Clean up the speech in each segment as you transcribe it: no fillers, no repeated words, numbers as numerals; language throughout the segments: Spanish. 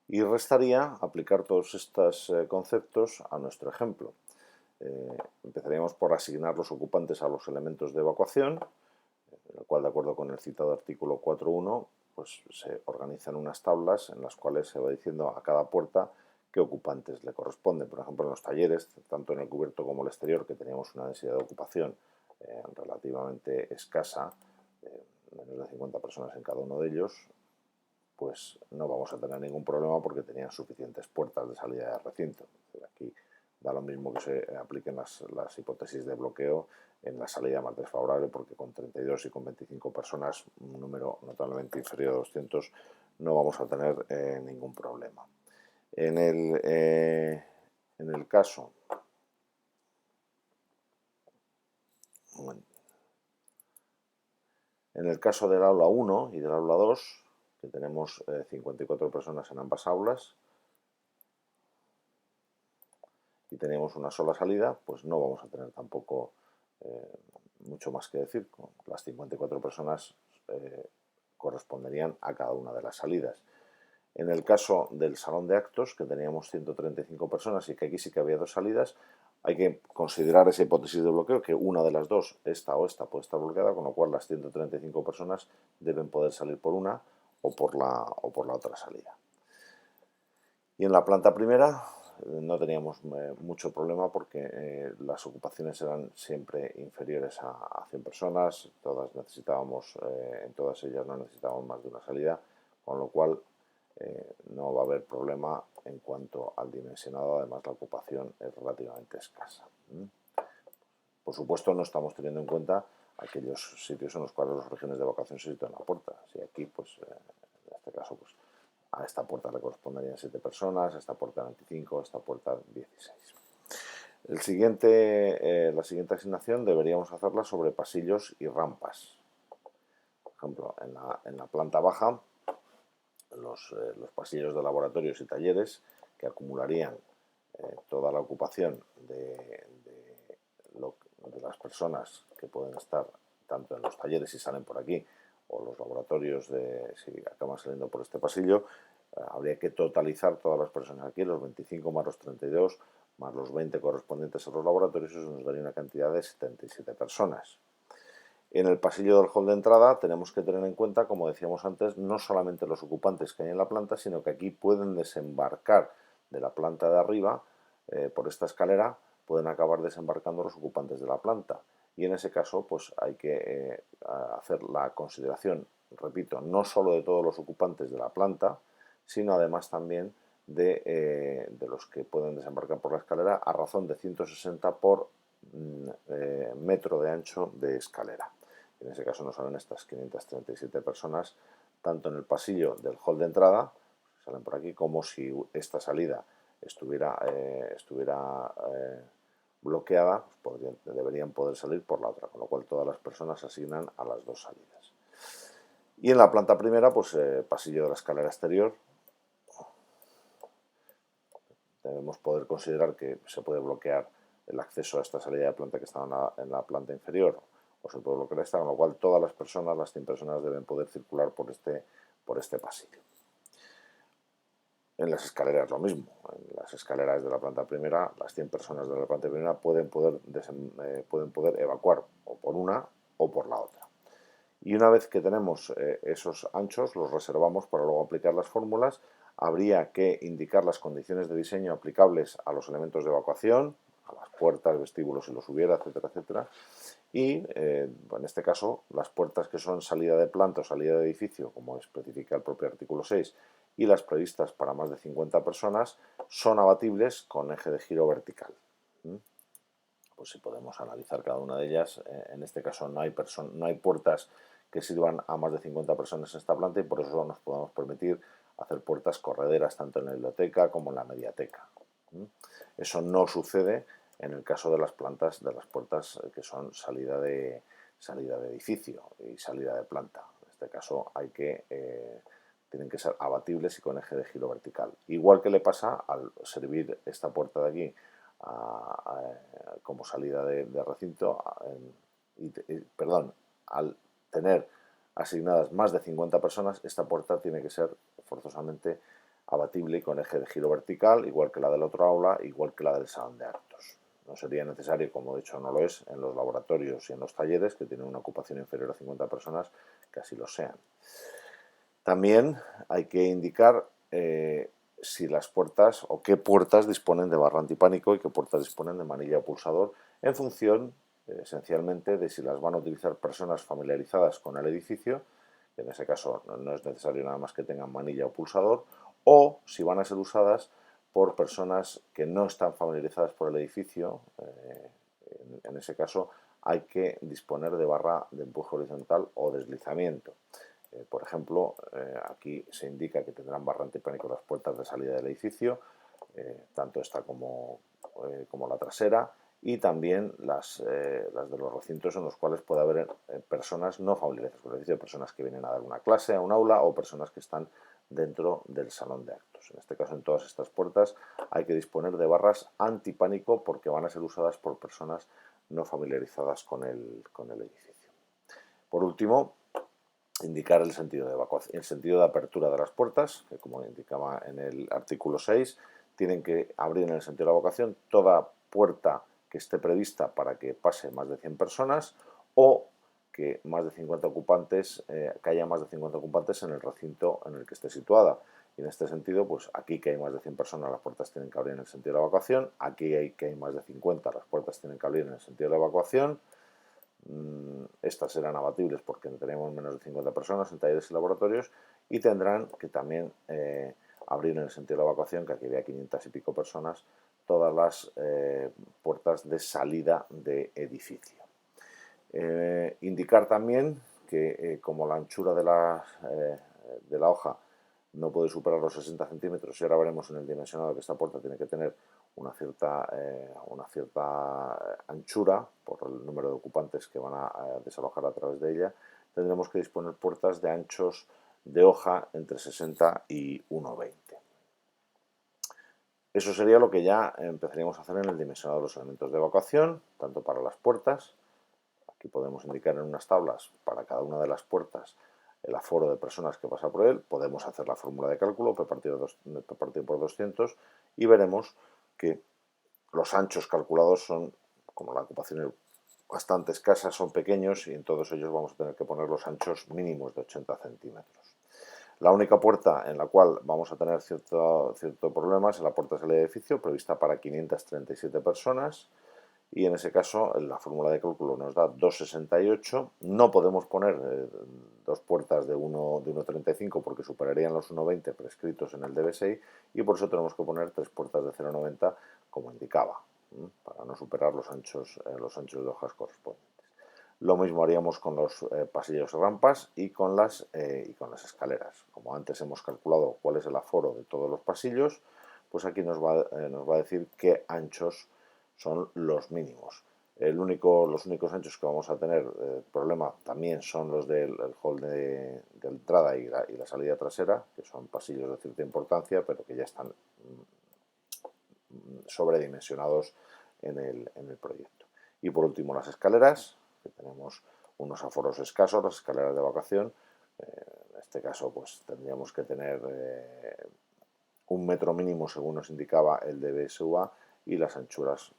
Y restaría aplicar todos estos conceptos a nuestro ejemplo. Empezaríamos por asignar los ocupantes a los elementos de evacuación, en el cual, de acuerdo con el citado artículo 4.1, pues se organizan unas tablas en las cuales se va diciendo a cada puerta qué ocupantes le corresponden. Por ejemplo, en los talleres, tanto en el cubierto como el exterior, que teníamos una densidad de ocupación relativamente escasa, menos de 50 personas en cada uno de ellos, pues no vamos a tener ningún problema porque tenían suficientes puertas de salida de recinto. Aquí da lo mismo que se apliquen las hipótesis de bloqueo en la salida más desfavorable, porque con 32 y con 25 personas, un número notablemente inferior a 200, no vamos a tener ningún problema. En el caso del aula 1 y del aula 2, que tenemos 54 personas en ambas aulas y tenemos una sola salida, pues no vamos a tener tampoco mucho más que decir. Las 54 personas corresponderían a cada una de las salidas. En el caso del salón de actos, que teníamos 135 personas y que aquí sí que había dos salidas, hay que considerar esa hipótesis de bloqueo, que una de las dos, esta o esta, puede estar bloqueada, con lo cual las 135 personas deben poder salir por una o por la otra salida. Y en la planta primera no teníamos mucho problema porque las ocupaciones eran siempre inferiores a 100 personas, en todas ellas no necesitábamos más de una salida, con lo cual no va a haber problema en cuanto al dimensionado. Además, la ocupación es relativamente escasa. Por supuesto, no estamos teniendo en cuenta aquellos sitios en los cuales los regímenes de evacuación se sitúan en la puerta. Si aquí, pues en este caso, pues a esta puerta le corresponderían 7 personas, a esta puerta 25, a esta puerta 16. La siguiente asignación deberíamos hacerla sobre pasillos y rampas. Por ejemplo, en la planta baja, los pasillos de laboratorios y talleres, que acumularían toda la ocupación de las personas que pueden estar tanto en los talleres si salen por aquí o los laboratorios si acaban saliendo por este pasillo, habría que totalizar todas las personas aquí, los 25 más los 32 más los 20 correspondientes a los laboratorios, eso nos daría una cantidad de 77 personas. En el pasillo del hall de entrada tenemos que tener en cuenta, como decíamos antes, no solamente los ocupantes que hay en la planta, sino que aquí pueden desembarcar de la planta de arriba, por esta escalera, pueden acabar desembarcando los ocupantes de la planta. Y en ese caso, pues hay que hacer la consideración, repito, no solo de todos los ocupantes de la planta, sino además también de los que pueden desembarcar por la escalera, a razón de 160 por metro de ancho de escalera. En ese caso nos salen estas 537 personas, tanto en el pasillo del hall de entrada, salen por aquí, como si esta salida estuviera bloqueada, pues deberían poder salir por la otra, con lo cual todas las personas se asignan a las dos salidas. Y en la planta primera, pues pasillo de la escalera exterior, debemos poder considerar que se puede bloquear el acceso a esta salida de planta que está en la planta inferior, o se puede bloquear esta, con lo cual todas las 100 personas deben poder circular por este pasillo. En las escaleras lo mismo. En las escaleras de la planta primera, las 100 personas de la planta primera pueden poder evacuar o por una o por la otra. Y una vez que tenemos esos anchos, los reservamos para luego aplicar las fórmulas. Habría que indicar las condiciones de diseño aplicables a los elementos de evacuación, a las puertas, vestíbulos si los hubiera, etcétera, etcétera. Y en este caso, las puertas que son salida de planta o salida de edificio, como especifica el propio artículo 6, y las previstas para más de 50 personas, son abatibles con eje de giro vertical. Pues si podemos analizar cada una de ellas, en este caso no hay puertas que sirvan a más de 50 personas en esta planta y por eso nos podemos permitir hacer puertas correderas tanto en la biblioteca como en la mediateca. Eso no sucede en el caso de las puertas que son salida de edificio y salida de planta. En este caso tienen que ser abatibles y con eje de giro vertical. Igual que le pasa al servir esta puerta de aquí como salida de recinto, al tener asignadas más de 50 personas, esta puerta tiene que ser forzosamente abatible y con eje de giro vertical, igual que la del otro aula, igual que la del salón de actos. No sería necesario, como de hecho no lo es, en los laboratorios y en los talleres, que tienen una ocupación inferior a 50 personas, que así lo sean. También hay que indicar si las puertas o qué puertas disponen de barra antipánico y qué puertas disponen de manilla o pulsador, en función esencialmente de si las van a utilizar personas familiarizadas con el edificio, que en ese caso no es necesario nada más que tengan manilla o pulsador, o si van a ser usadas por personas que no están familiarizadas por el edificio. En ese caso hay que disponer de barra de empuje horizontal o deslizamiento. Por ejemplo, aquí se indica que tendrán barra antipánico las puertas de salida del edificio, tanto esta como la trasera, y también las de los recintos en los cuales puede haber personas no familiarizadas con el edificio, personas que vienen a dar una clase, a un aula, o personas que están dentro del salón de actos. En este caso, en todas estas puertas hay que disponer de barras antipánico porque van a ser usadas por personas no familiarizadas con el edificio. Por último, indicar el sentido de evacuación, el sentido de apertura de las puertas, que como indicaba en el artículo 6, tienen que abrir en el sentido de la evacuación toda puerta que esté prevista para que pase más de 100 personas o que más de 50 ocupantes, que haya más de 50 ocupantes en el recinto en el que esté situada. Y en este sentido, pues aquí que hay más de 100 personas, las puertas tienen que abrir en el sentido de la evacuación. Aquí que hay más de 50, las puertas tienen que abrir en el sentido de la evacuación. Estas serán abatibles porque tenemos menos de 50 personas en talleres y laboratorios, y tendrán que también abrir en el sentido de la evacuación, que aquí había 500 y pico personas, todas las puertas de salida de edificio. Indicar también que como la anchura de la hoja no puede superar los 60 centímetros, y ahora veremos en el dimensionado que esta puerta tiene que tener una cierta anchura por el número de ocupantes que van a desalojar a través de ella, tendremos que disponer puertas de anchos de hoja entre 60 y 1,20. Eso sería lo que ya empezaríamos a hacer en el dimensionado de los elementos de evacuación, tanto para las puertas. Aquí podemos indicar en unas tablas para cada una de las puertas el aforo de personas que pasa por él. Podemos hacer la fórmula de cálculo P partido por 200 y veremos que los anchos calculados son, como la ocupación es bastante escasa, son pequeños, y en todos ellos vamos a tener que poner los anchos mínimos de 80 centímetros. La única puerta en la cual vamos a tener cierto problema es la puerta de salida de edificio, prevista para 537 personas, y en ese caso la fórmula de cálculo nos da 2,68. No podemos poner dos puertas de 1,35 porque superarían los 1,20 prescritos en el DB6, y por eso tenemos que poner tres puertas de 0,90 como indicaba, para no superar los anchos de hojas correspondientes. Lo mismo haríamos con los pasillos y rampas y con las escaleras. Como antes hemos calculado cuál es el aforo de todos los pasillos, pues aquí nos va a decir qué anchos son los mínimos. Los únicos anchos que vamos a tener problema también son los del hall de entrada y la salida trasera, que son pasillos de cierta importancia, pero que ya están sobredimensionados en el proyecto. Y por último, las escaleras, que tenemos unos aforos escasos, las escaleras de evacuación. En este caso, pues tendríamos que tener 1 metro mínimo, según nos indicaba el DBSUA, y las anchuras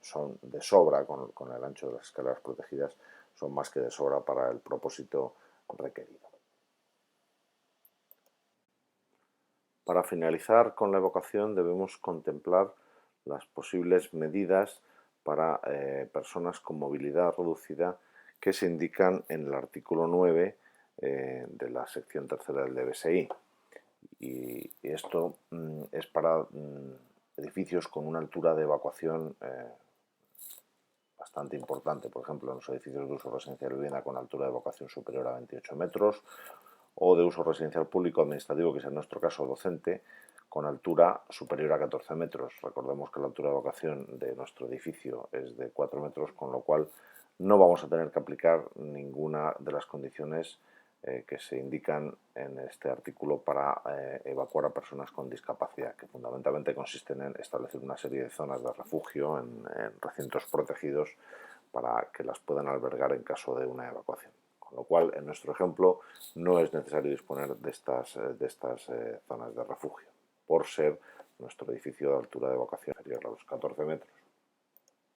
son de sobra, con el ancho de las escaleras protegidas, son más que de sobra para el propósito requerido. Para finalizar con la evacuación, debemos contemplar las posibles medidas para personas con movilidad reducida que se indican en el artículo 9 de la sección tercera del DBSI. Y esto es para edificios con una altura de evacuación bastante importante. Por ejemplo, en los edificios de uso residencial y vivienda con altura de evacuación superior a 28 metros, o de uso residencial público administrativo, que es en nuestro caso docente, con altura superior a 14 metros. Recordemos que la altura de evacuación de nuestro edificio es de 4 metros, con lo cual no vamos a tener que aplicar ninguna de las condiciones que se indican en este artículo para evacuar a personas con discapacidad, que fundamentalmente consisten en establecer una serie de zonas de refugio en recintos protegidos para que las puedan albergar en caso de una evacuación. Con lo cual, en nuestro ejemplo, no es necesario disponer de estas zonas de refugio. por ser nuestro edificio de altura de evacuación inferior a los 14 metros.